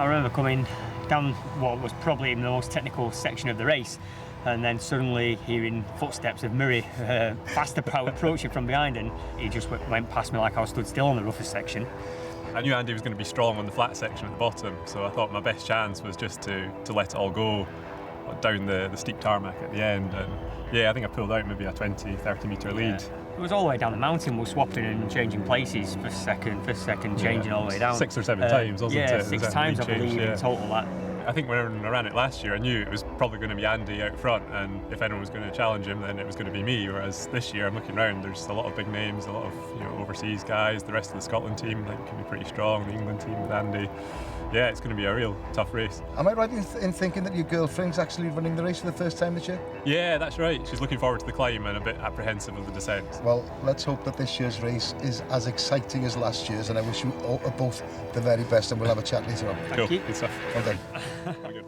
I remember coming down what was probably the most technical section of the race, and then suddenly hearing footsteps of Murry fast approaching from behind, and he just went past me like I was stood still on the roughest section. I knew Andy was going to be strong on the flat section at the bottom, so I thought my best chance was just to let it all go down the steep tarmac at the end. And yeah, I think I pulled out maybe a 20-30 metre lead. It was all the way down the mountain. We're swapping and changing places for second, changing all the way down. 6 or 7 times, wasn't it? Yeah, 6 times I believe in total. That. I think when I ran it last year, I knew it was probably going to be Andy out front, and if anyone was going to challenge him, then it was going to be me. Whereas this year, I'm looking around, there's a lot of big names, a lot of overseas guys. The rest of the Scotland team, I think, can be pretty strong. The England team with Andy. Yeah, it's going to be a real tough race. Am I right in thinking that your girlfriend's actually running the race for the first time this year? Yeah, that's right. She's looking forward to the climb and a bit apprehensive of the descent. Well, let's hope that this year's race is as exciting as last year's, and I wish you both the very best, and we'll have a chat later on. Thank you. Good stuff. Well done. Good.